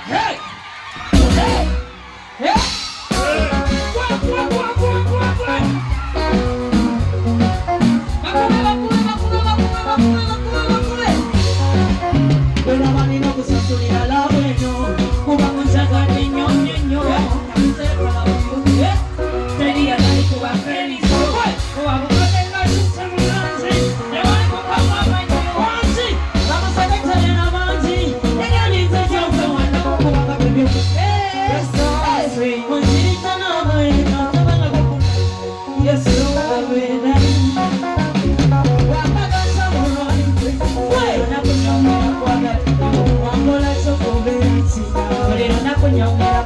Hey! Hey! Hey!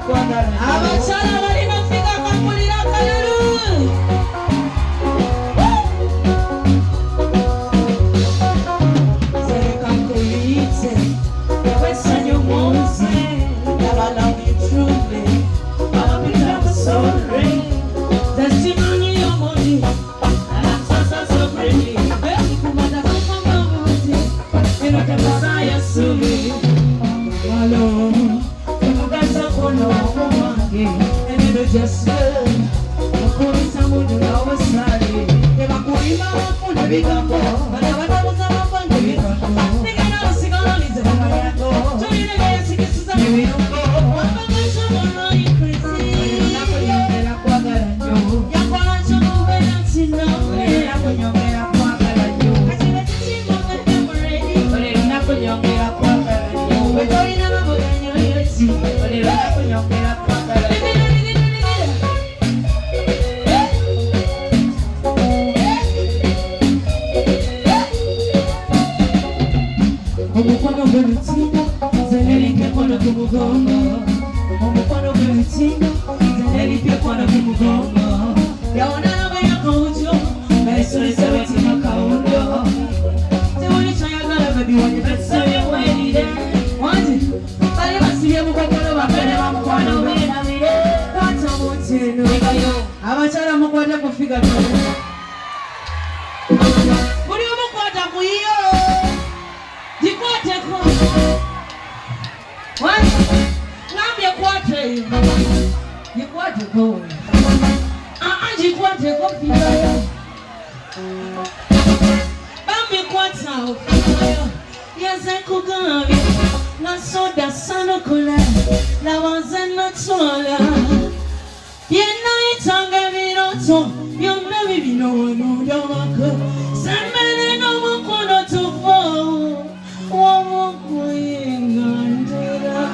Abachala balina fika kampulira kalulu. Zeka kulitse, wesanya umunsi, abana bitrude, abapita sorry. Testimony yomoni, alasasa sobreli. Kumada kama mauti, enoke Messiah sumi. Hello. Just good. Abachala mukwata kufika tu. Muri mukwata kuyo. Dikwate ko. What? Ngambye kwate. Dikwate ko. Dikwate ko fika. Bambi kwata ofika. Yaze kugabi. Na soda sano kula. La wanzana tola. Yena itanga viroto, yona bibino wano wako. Sambele no mukono tufo, wamuko yengandira.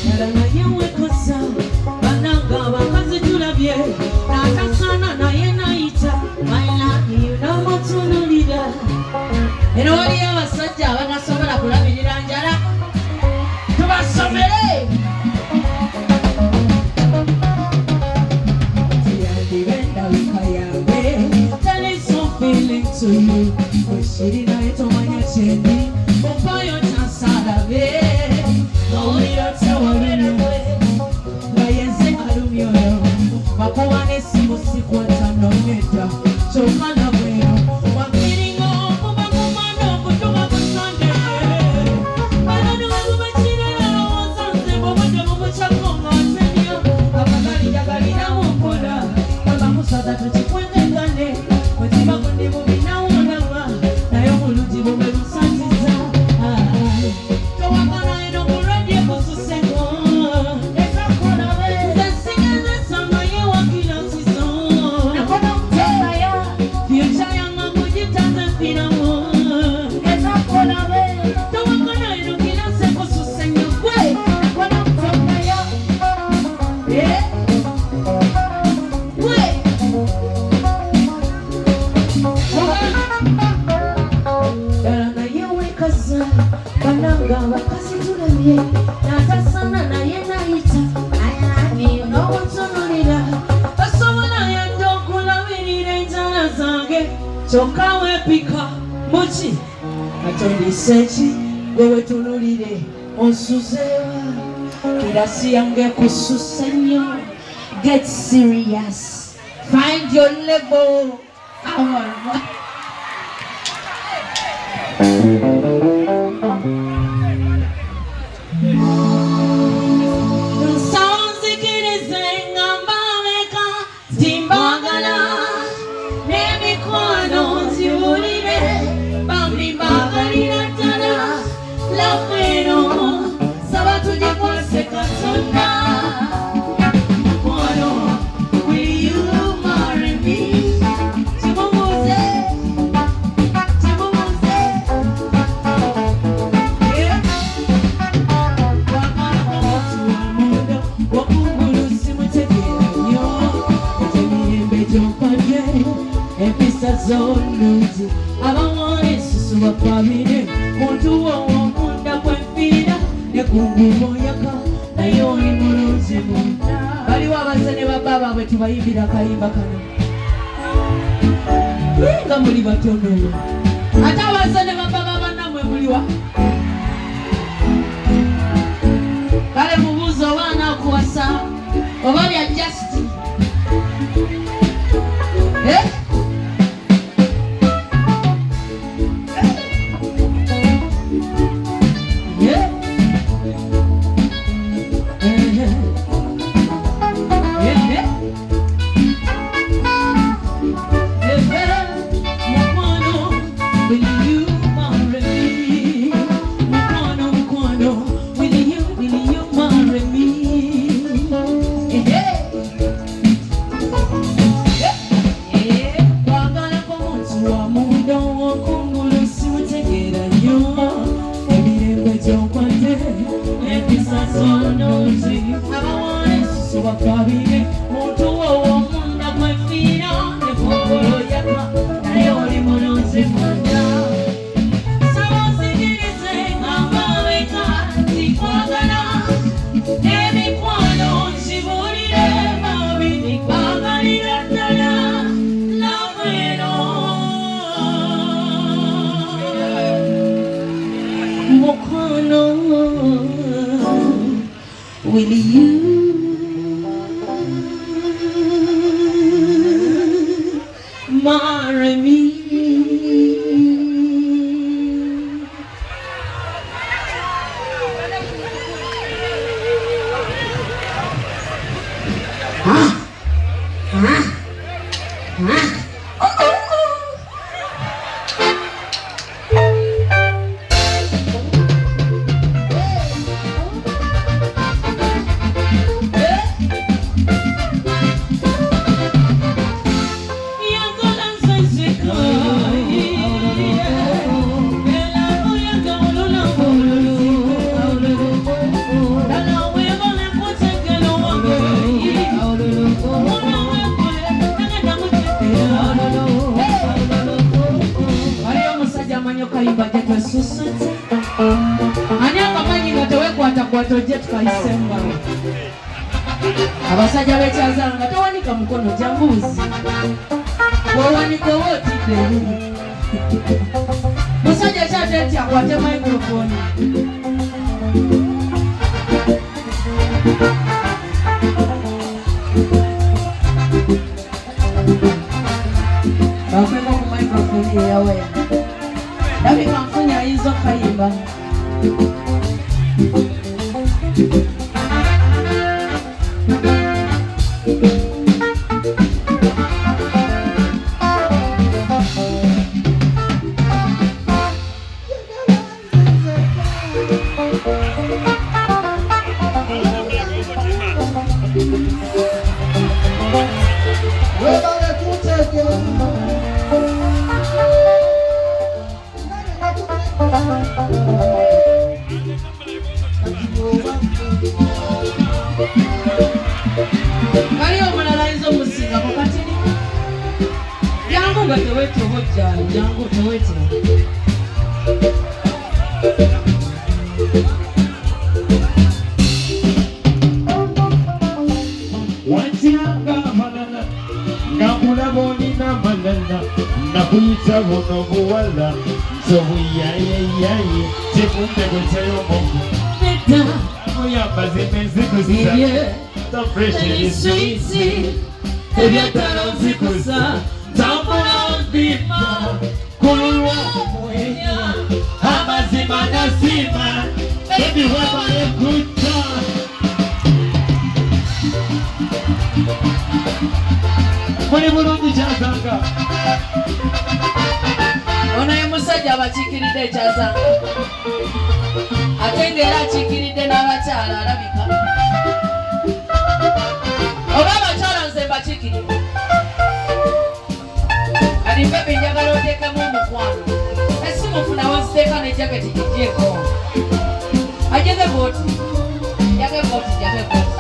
Yarana yewe kosa, bananga wakazi tulabye. Natasana na yena ita, I love you no mutuno. Eno wali abasajja abanasobola kulabirira njala tubasomere tiyandibenda wika yawe. Tell it so feeling to you oshirina etomanya chendi opayo tasalabe owulira tewabirwe bayenze alumyoyo bakuwane simu sikwata nometa kyokana bwero Chokawe pika mochi Atondi sechi wewe tunulire onsuzewa Kirasi yange kususenyo Get serious Find your level. Zonuzi abawone susuba kwabire muntu wo munda kwempira nekungumo yaka nayo oli mulunzi munda baliwo abazane bababa bwe tubayimbira kayimba kano nga muli batono ate abazane bababa bannamwe muliwa kale mubuuza obaana okuwasa oba bya justi Will you marry me? Watoje tukaisemba abasajja bekyazala nga towanika mukono jambuzi wowanika wotidde musajja kyateti akwate microphone bafenga ku microphone eyawaya dabika nfunya ayinza okayimba ebyetalo nzikusa tambula nvimba kululwa omwenya amazima nasima ebiwebale kutta muli bulungi kyazanga ono ye musajja abakiikiridde ekyazanga ate ngaera akiikiridde n'abakyala alabika oba abakyala nze mbakiikiridde alipepe njagala oteekemu omukwano esimufunawo nziteeka nejaketi gigyeko ajege booti jage booti jage booti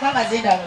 Baba Zinda.